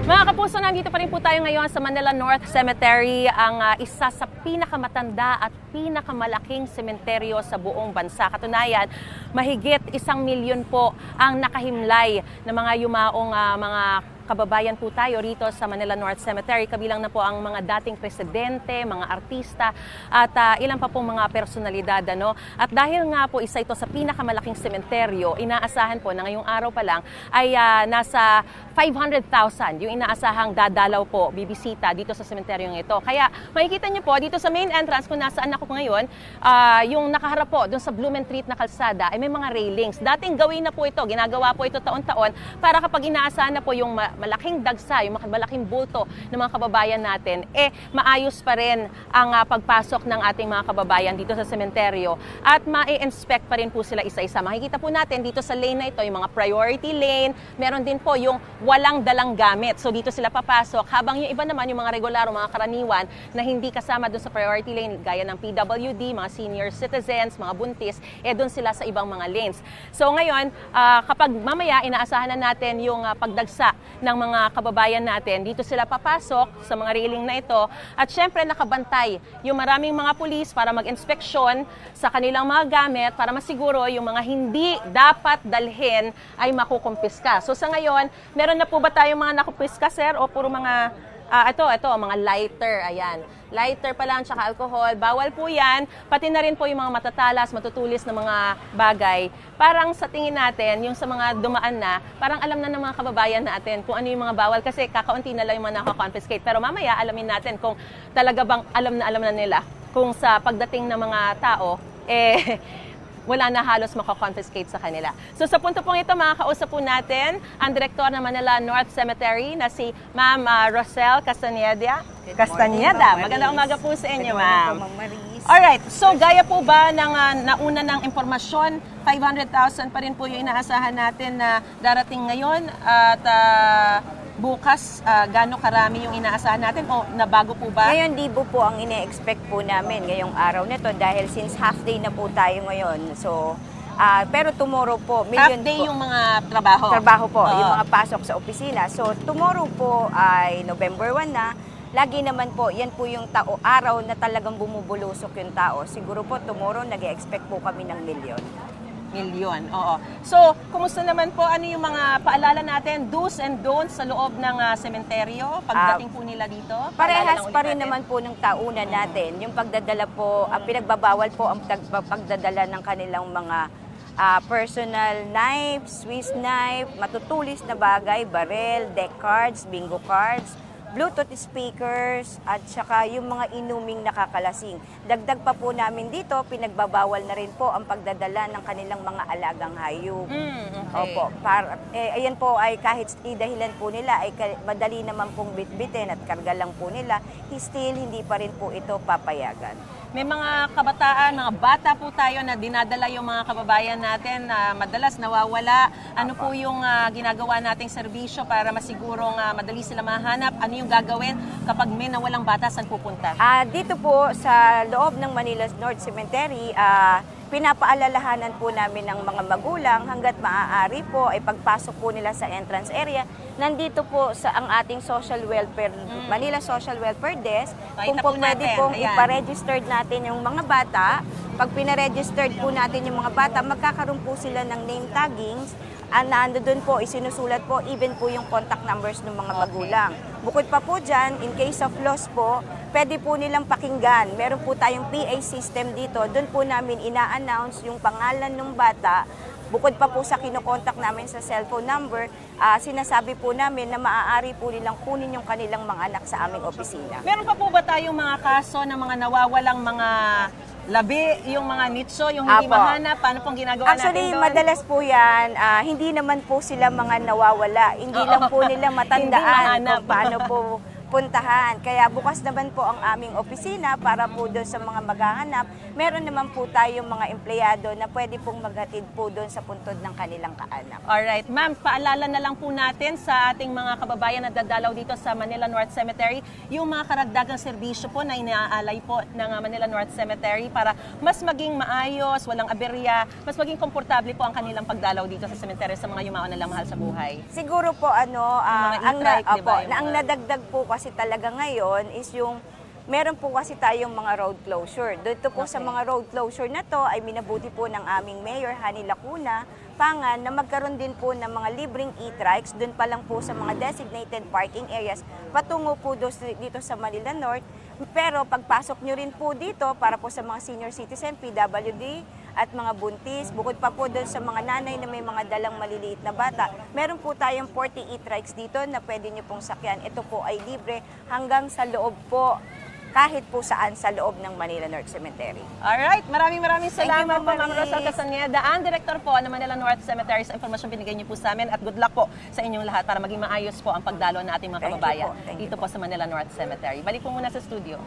Mga kapuso, nandito pa rin po tayo ngayon sa Manila North Cemetery, ang isa sa pinakamatanda at pinakamalaking sementeryo sa buong bansa. Katunayan, mahigit 1,000,000 po ang nakahimlay na mga yumaong mga kababayan po tayo rito sa Manila North Cemetery. Kabilang na po ang mga dating presidente, mga artista at ilan pa pong mga personalidad. At dahil nga po isa ito sa pinakamalaking sementeryo, inaasahan po na ngayong araw pa lang ay nasa 500,000 yung inaasahang dadalaw po, bibisita dito sa sementeryong ito. Kaya makikita niyo po dito sa main entrance kung nasaan ako ngayon, yung nakaharap po doon sa Blumentritt na kalsada ay may mga railings. Dating gawin na po ito, ginagawa po ito taon-taon para kapag inaasahan na po yung malaking dagsa, yung malaking bulto ng mga kababayan natin, maayos pa rin ang pagpasok ng ating mga kababayan dito sa sementeryo at ma-inspect pa rin po sila isa-isa. Makikita po natin dito sa lane na ito, yung mga priority lane, meron din po yung walang dalang gamit. So dito sila papasok, habang yung iba naman, yung mga regular, mga karaniwan na hindi kasama doon sa priority lane, gaya ng PWD, mga senior citizens, mga buntis, doon sila sa ibang mga lanes. So ngayon, kapag mamaya inaasahan na natin yung pagdagsa ng mga kababayan natin, dito sila papasok sa mga railing na ito at syempre nakabantay yung maraming mga pulis para mag-inspeksyon sa kanilang mga gamit para masiguro yung mga hindi dapat dalhin ay makukumpiska. So sa ngayon, meron na po ba tayong mga nakupiska, sir? O puro mga, ito, mga lighter, ayan. Lighter pa lang, tsaka alcohol. Bawal po yan. Pati na rin po yung mga matatalas, matutulis na mga bagay. Parang sa tingin natin, yung sa mga dumaan na, parang alam na ng mga kababayan natin kung ano yung mga bawal kasi kakaunti na lang yung mga nakakonfiscate. Pero mamaya, alamin natin kung talaga bang alam na nila kung sa pagdating ng mga tao, wala na halos makakonfiscate sa kanila. So sa punto pong ito, makakausap po natin ang direktor ng Manila North Cemetery na si Ma'am Rosel Castañeda. Magandang umaga po sa inyo, ma'am. Alright, so gaya po ba ng nauna ng impormasyon, 500,000 pa rin po yung inaasahan natin na darating ngayon at bukas, gaano karami yung inaasahan natin o nabago po ba? Ngayon, libo po ang ine-expect po namin ngayong araw nito dahil since half day na po tayo ngayon. So, pero tomorrow po, half day po, yung mga trabaho? Trabaho po, yung mga pasok sa opisina. So, tomorrow po ay November 1 na. Lagi naman po, yan po yung araw na talagang bumubulusok yung tao. Siguro po, tomorrow, nag-expect po kami ng milyon. Milyon, oo. So, kumusta naman po, ano yung mga paalala natin, do's and don'ts sa loob ng sementeryo, pagdating po nila dito? Parehas pa rin naman po ng taunan natin. Yung pagdadala po, ang pinagbabawal po ang pagdadala ng kanilang mga personal knives, Swiss knife, matutulis na bagay, barel, deck cards, bingo cards, Bluetooth speakers, at saka yung mga inuming nakakalasing. Dagdag pa po namin dito, pinagbabawal na rin po ang pagdadala ng kanilang mga alagang hayop. Okay. Opo. Ayan po ay kahit dahilan po nila ay madali naman pong bitbitin at karga lang po nila, still hindi pa rin po ito papayagan. May mga kabataan, mga bata po tayo na dinadala yung mga kababayan natin na madalas nawawala. Ano po yung ginagawa nating serbisyo para masigurong madali sila mahanap? Ano yung gagawin kapag may nawalang bata, saan pupunta? Dito po sa loob ng Manila North Cemetery, pinapaalalahanan po namin ng mga magulang hanggat maaari po ay pagpasok po nila sa entrance area. Nandito po sa ang ating social welfare, Manila Social Welfare Desk. Kung po pwede pong iparegistered natin yung mga bata. Pag pinaregistered po natin yung mga bata, magkakaroon po sila ng name taggings. Nando doon po, isinusulat po, even po yung contact numbers ng mga magulang. Bukod pa po dyan, in case of loss po, pwede po nilang pakinggan. Meron po tayong PA system dito. Doon po namin ina-announce yung pangalan ng bata. Bukod pa po sa kinokontak namin sa cellphone number, sinasabi po namin na maaari po nilang kunin yung kanilang mga anak sa aming opisina. Meron pa po ba tayong mga kaso ng mga nawawalang mga labi, yung mga nitso, yung hindi mahanap? Paano pong ginagawa natin doon? Actually, madalas po yan, hindi naman po sila mga nawawala. Hindi lang po nila matandaan kung paano po puntahan. Kaya bukas naman po ang aming opisina para po doon sa mga maghahanap. Meron naman po tayong mga empleyado na pwede pong maghatid po doon sa puntod ng kanilang kaanak. Alright, ma'am, paalala na lang po natin sa ating mga kababayan na dadalaw dito sa Manila North Cemetery, yung mga karagdagang serbisyo po na inaalay po ng Manila North Cemetery para mas maging maayos, walang aberya, mas maging komportable po ang kanilang pagdalaw dito sa cemetery sa mga yumaon na mahal sa buhay. Siguro po ang nadagdag po kasi talaga ngayon is yung meron po kasi tayong mga road closure. Dito po sa mga road closure na to ay minabuti po ng aming Mayor Hani Lacuna Pangan na magkaroon din po ng mga libreng e-trikes doon pa lang po sa mga designated parking areas patungo po dito sa Manila North. Pero pagpasok nyo rin po dito para po sa mga senior citizen, PWD at mga buntis, bukod pa po doon sa mga nanay na may mga dalang maliliit na bata, meron po tayong 40 e-trikes dito na pwede nyo pong sakyan. Ito po ay libre hanggang sa loob po, kahit po saan sa loob ng Manila North Cemetery. Alright, maraming salamat po, Ma'am Marie. Rosal Castaneda, ang Director po ng Manila North Cemetery sa impormasyon binigay niyo po sa amin at good luck po sa inyong lahat para maging maayos po ang pagdalo ng ating mga Thank you kababayan po. Thank you dito po sa Manila North Cemetery. Balik po muna sa studio.